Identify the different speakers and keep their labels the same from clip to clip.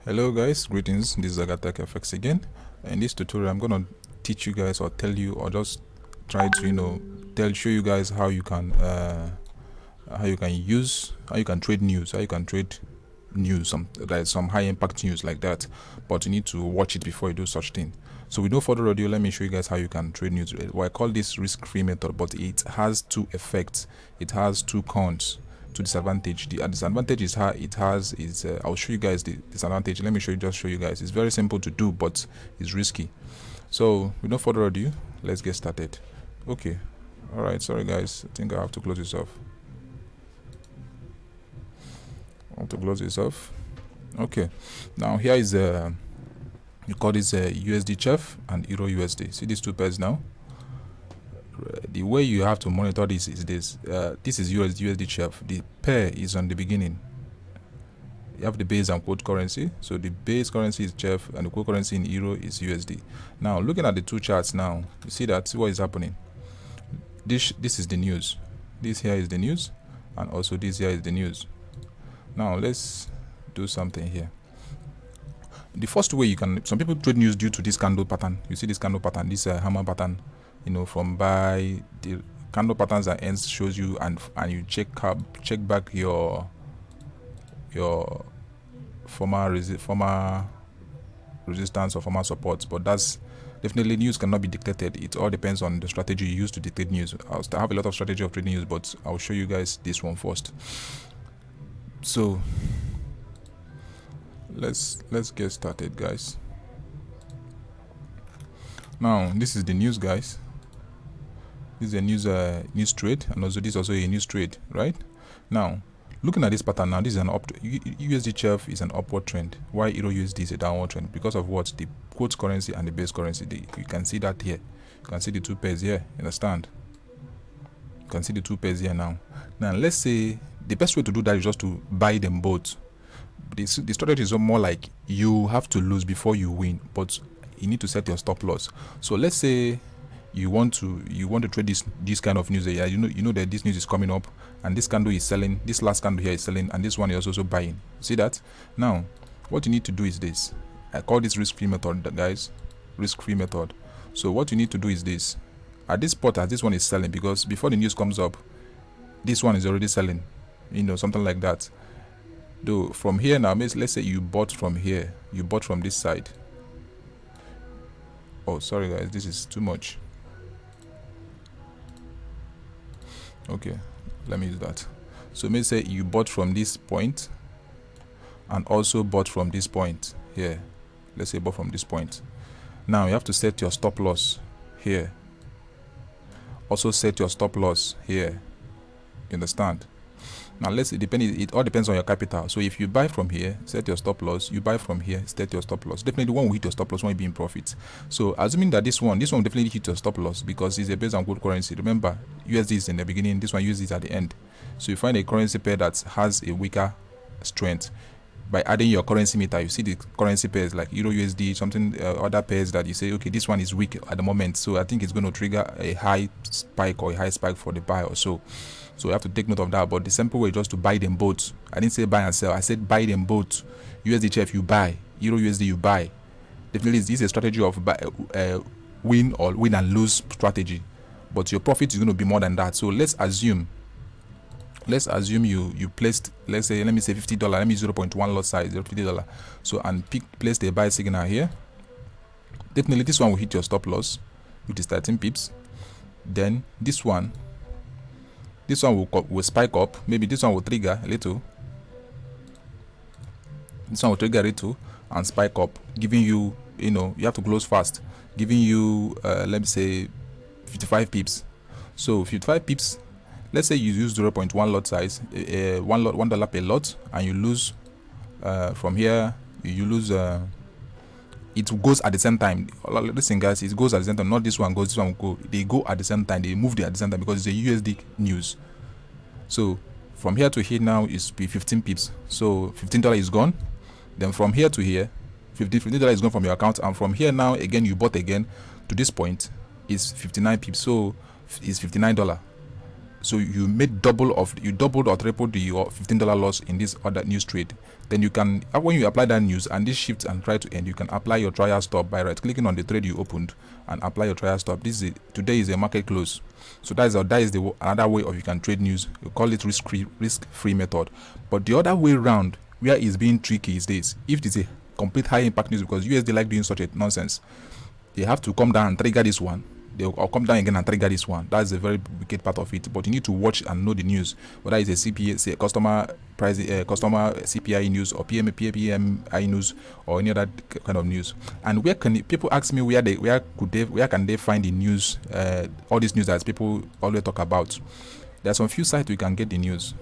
Speaker 1: Hello guys, greetings. This is ZagaTech FX again. In this tutorial, I'm gonna teach you guys or tell you or just try to show you guys how you can trade news, some high impact news like that. But you need to watch it before you do such thing. So with no further ado, let me show you guys how you can trade news. Well, I call this risk-free method, but it has two effects. It has two cons. To disadvantage. The disadvantage is how it has is I'll show you guys the disadvantage. Let me show you guys. It's very simple to do, but it's risky. So with no further ado, let's get started. Okay, all right. Sorry guys, I think I have to close this off. Okay, now here is you call this USD chef and Euro USD. See these two pairs now. The way you have to monitor this is this. This is USD chef. The pair is on the beginning. You have the base and quote currency. So the base currency is chef and the quote currency in euro is USD. Now looking at the two charts now, you see what is happening. This is the news. This here is the news, and also this here is the news. Now let's do something here. The first way some people trade news due to this candle pattern. You see this candle pattern, this hammer pattern. From buy, the candle patterns and ends shows you, and you check back your former resistance or former supports. But that's definitely news cannot be dictated. It all depends on the strategy you use to dictate news. I have a lot of strategy of trading news, but I'll show you guys this one first. So let's get started, guys. Now this is the news, guys. This is a news trade, and also this is also a news trade, right? Now, looking at this pattern now, this is an USD chef is an upward trend, while Euro USD is a downward trend because of what? The quote currency and the base currency. You can see that here. You can see the two pairs here. You understand? You can see the two pairs here now. Now, let's say the best way to do that is just to buy them both. The strategy is more like you have to lose before you win, but you need to set your stop loss. So let's say you want to trade this kind of news. You know that this news is coming up, and this candle is selling. This last candle here is selling, and this one is also buying. See that? Now, what you need to do is this. I call this risk-free method, guys. Risk-free method. So what you need to do is this. At this spot, as this one is selling, because before the news comes up, this one is already selling. Something like that. Though from here now, let's say you bought from here. You bought from this side. Oh, sorry guys, this is too much. Okay, let me use that. So let's say you bought from this point and also bought from this point here. Let's say bought from this point. Now you have to set your stop loss here. Also set your stop loss here. You understand? Now it all depends on your capital. So if you buy from here, set your stop loss. You buy from here, set your stop loss. Definitely one will hit your stop loss, one will be in profit. So assuming that this one will definitely hit your stop loss because it's a based on good currency. Remember, USD is in the beginning, this one USD is at the end. So you find a currency pair that has a weaker strength. By adding your currency meter, you see the currency pairs like Euro USD, something other pairs that you say, okay, this one is weak at the moment, so I think it's going to trigger a high spike for the buy or so. So you have to take note of that. But the simple way is just to buy them both. I didn't say buy and sell. I said buy them both. USD chef you buy, Euro USD you buy. Definitely, this is a strategy of win and lose strategy. But your profit is going to be more than that. So let's assume you placed, let me say $50. Let me 0.1 lot size, $50. So and place the buy signal here. Definitely, this one will hit your stop loss, which is 13 pips. Then this one will spike up. Maybe this one will trigger a little. This one will trigger a little and spike up, giving you, you have to close fast, giving you, let me say, 55 pips. So 55 pips. Let's say you use 0.1 lot size, $1 per lot, and you lose from here. You lose. It goes at the same time. Listen, guys, it goes at the same time. Not this one goes, this one will go. They go at the same time. They move at the same time because it's a USD news. So from here to here now is 15 pips. So $15 is gone. Then from here to here, $15 is gone from your account. And from here now again, you bought again to this point is 59 pips. So it's $59. So you doubled or tripled your $15 loss in this other news trade. Then you can, when you apply that news and this shifts and try to end, you can apply your trial stop by right clicking on the trade you opened and apply your trial stop. Today is a market close. So that is another way of you can trade news. You call it risk-free method. But the other way around, where it's being tricky, is this: if it is a complete high impact news, because USD like doing such a nonsense, they have to come down and trigger this one. They'll come down again and trigger this one. That's a very wicked part of it. But you need to watch and know the news, whether it's a CPI, say customer price, customer CPI news, or PMI news, or any other kind of news. And people ask me where can they find the news, all these news that people always talk about? There's some few sites we can get the news.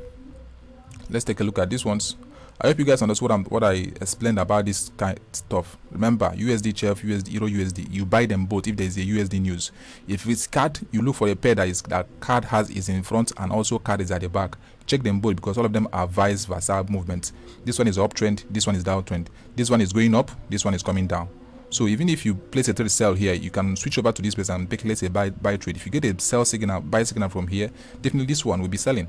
Speaker 1: Let's take a look at these ones. I hope you guys understood what I explained about this kind of stuff. Remember, USD Chef, USD, Euro USD, you buy them both if there is a USD news. If it's CAD, you look for a pair that CAD is in front and also CAD is at the back. Check them both, because all of them are vice versa movements. This one is uptrend, this one is downtrend. This one is going up, this one is coming down. So even if you place a trade sell here, you can switch over to this place and make, let's say, buy trade. If you get a sell signal, buy signal from here, definitely this one will be selling,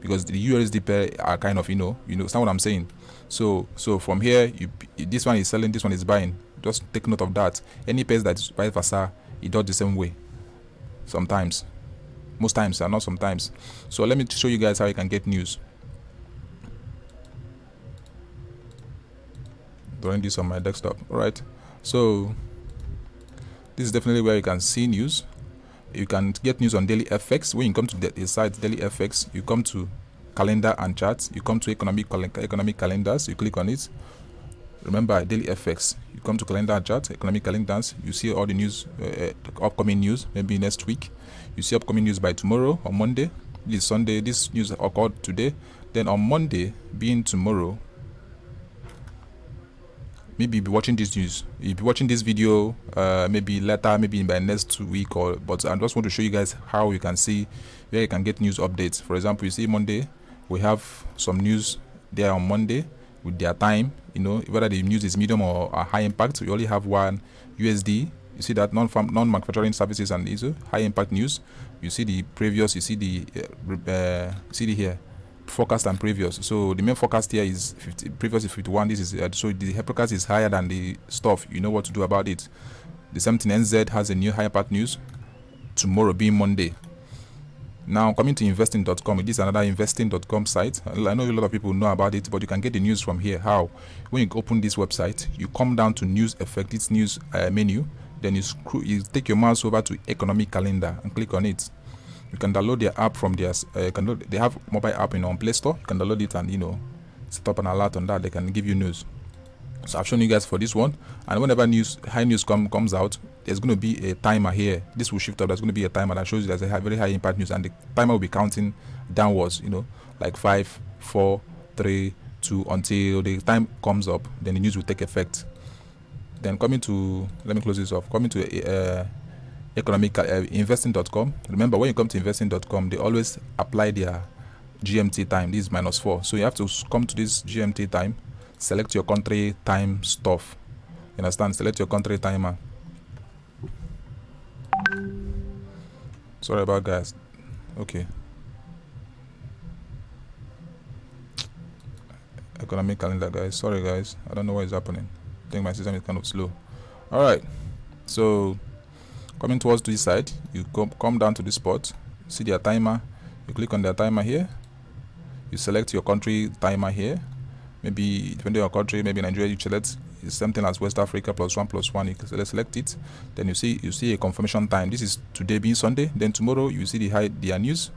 Speaker 1: because the USD pair are kind of, you know, understand what I'm saying. So from here, this one is selling, this one is buying. Just take note of that. Any pairs that is vice versa, it does the same way. Sometimes, most times, and not sometimes. So let me show you guys how you can get news. Doing this on my desktop. All right. So this is definitely where you can see news. You can get news on Daily FX. When you come to the site Daily FX, you come to calendar and charts. You come to economic calendars. You click on it. Remember, Daily FX. You come to calendar and charts, economic calendars. You see all the news, upcoming news. Maybe next week. You see upcoming news by tomorrow or Monday. This Sunday. This news occurred today. Then on Monday, being tomorrow, maybe you'll be watching this news. You'll be watching this video maybe later, maybe by next week, but I just want to show you guys how you can see where you can get news updates. For example, you see Monday, we have some news there on Monday with their time, you know, whether the news is medium or high impact. We only have one USD. You see that non-manufacturing services and ISO high impact news. You see the previous, you see the here forecast and previous. So the main forecast here is 50, previous is 51. This is so the forecast is higher than the stuff. You know what to do about it. The same thing, NZ has a new high impact news tomorrow, being Monday. Now coming to investing.com, this is another investing.com site. I know a lot of people know about it, but you can get the news from here. How? When you open this website, you come down to news effect, this news menu, then you take your mouse over to economic calendar and click on it. You can download their app from their they have mobile app on Play Store. You can download it and, you know, set up an alert on that. They can give you news. So I've shown you guys for this one, and whenever high news comes out, there's going to be a timer here. This will shift up. There's going to be a timer that shows you there's a very high impact news, and the timer will be counting downwards, you know, like 5, 4, 3, 2 until the time comes up. Then the news will take effect. Then coming to, let me close this off. Coming to economic investing.com. Remember, when you come to investing.com, they always apply their GMT time. This is -4, so you have to come to this GMT time, select your country time stuff. You understand? Select your country timer. Sorry about guys. Okay. Economic calendar, guys. Sorry guys, I don't know what is happening. I think my system is kind of slow. All right, so coming towards this side, you come down to this spot, see their timer, you click on their timer here, you select your country timer here, maybe depending on your country, maybe Nigeria, you select something as West Africa +1+1, you can select it. Then you see a confirmation time. This is today being Sunday. Then tomorrow you see their news.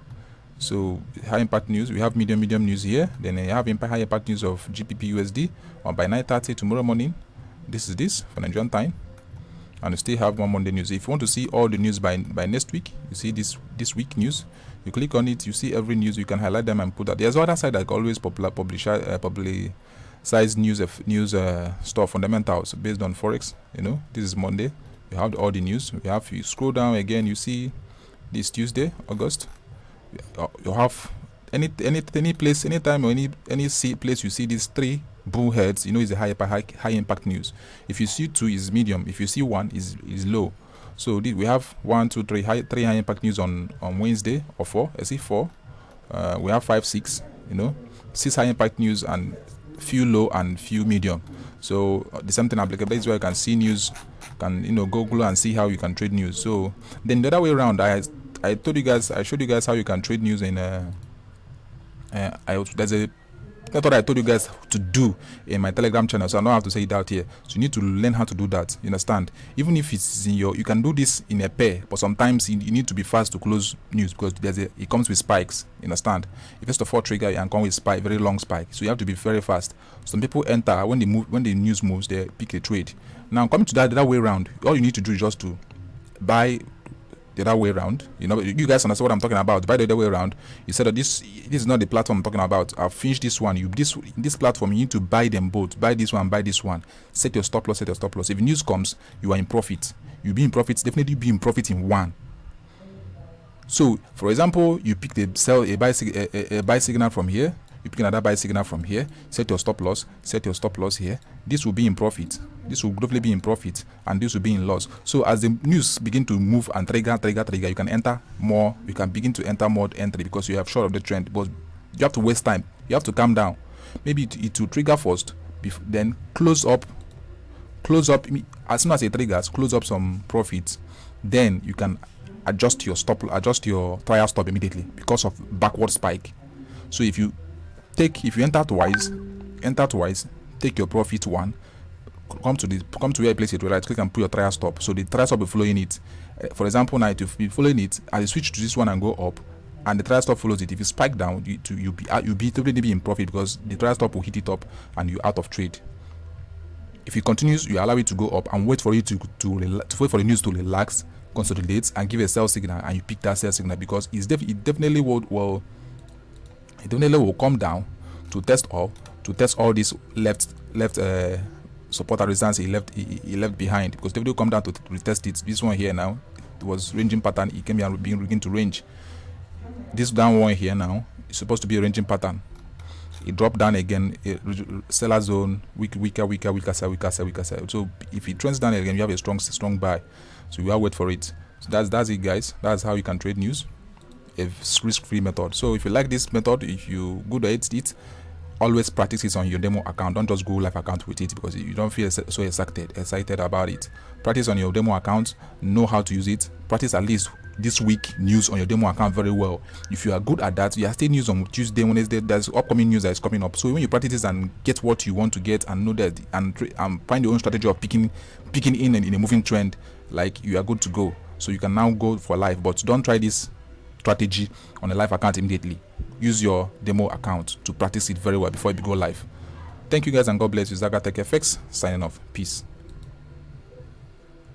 Speaker 1: So high impact news, we have medium news here. Then you have high impact news of GBP USD on by 9:30 tomorrow morning. This is this for Nigerian time. And you still have one Monday news. If you want to see all the news by next week, you see this week news. You click on it, you see every news. You can highlight them and put that. There's other side that always publicize news stuff, fundamentals based on forex. You know, this is Monday. You have all the news. You scroll down again, you see this Tuesday, August. You have any place, anytime or any place you see these 3 bull heads, you know, is a high impact news. If you see 2 is medium, if you see 1 is low. So we have 1, 2, 3 high impact news on Wednesday, or 4. I see 4. We have 5, 6. 6 high impact news and few low and few medium. So the same thing applicable. This is where you can see news, can Google and see how you can trade news. So then the other way around, I showed you guys how you can trade news in there's a method I told you guys to do in my Telegram channel, so I don't have to say it out here. So you need to learn how to do that. You understand? Even if it's in you can do this in a pair, but sometimes you need to be fast to close news because it comes with spikes. You understand? If it's the 4 trigger and come with spike, very long spike, so you have to be very fast. Some people enter when the news moves, they pick a trade. Now coming to that the other way around, all you need to do is just to buy the other way around. You guys understand what I'm talking about. By the other way around, you said that this is not the platform I'm talking about. I've finished this one. This platform, you need to buy them both. Buy this one, buy this one. Set your stop loss. If news comes, you are in profit. You'll be in profit. Definitely be in profit in one. So, for example, you pick a buy signal from here. You pick another buy signal from here. Set your stop loss. Set your stop loss here. This will be in profit. This will definitely be in profit, and this will be in loss. So as the news begin to move and trigger, you can enter more. You can begin to enter more entry because you have short of the trend. But you have to waste time. You have to calm down. Maybe it will trigger first, then close up. As soon as it triggers, close up some profits. Then you can adjust your trial stop immediately because of backward spike. So if you enter twice, take your profit one. Come to where you place it, right click and put your trial stop. So the trial stop will be following it. For example, now if you be following it, as you switch to this one and go up, and the trial stop follows it, if you spike down, you'll be in profit because the trial stop will hit it up and you're out of trade. If it continues, you allow it to go up and wait for it to wait for the news to relax, consolidate, and give a sell signal, and you pick that sell signal because it definitely will come down to test all this left support and resistance he left behind, because they will come down to retest it. This one here now, it was ranging pattern, it came here and begin to range. This down one here now is supposed to be a ranging pattern. It dropped down again, seller zone, weaker sell. So if it trends down again, you have a strong buy. So you have to wait for it. So that's it, guys. That's how you can trade news, a risk-free method. So if you like this method, if you good at it, always practice it on your demo account. Don't just go live account with it because you don't feel so excited about it. Practice on your demo account, know how to use it. Practice at least this week news on your demo account very well. If you are good at that, you are still news on Tuesday, Wednesday. There's upcoming news that is coming up. So when you practice this and get what you want to get and know that and find your own strategy of picking in a moving trend, like you are good to go. So you can now go for live, but don't try this strategy on a live account immediately. Use your demo account to practice it very well before you go live. Thank you guys and God bless you. ZagaTech FX signing off. Peace.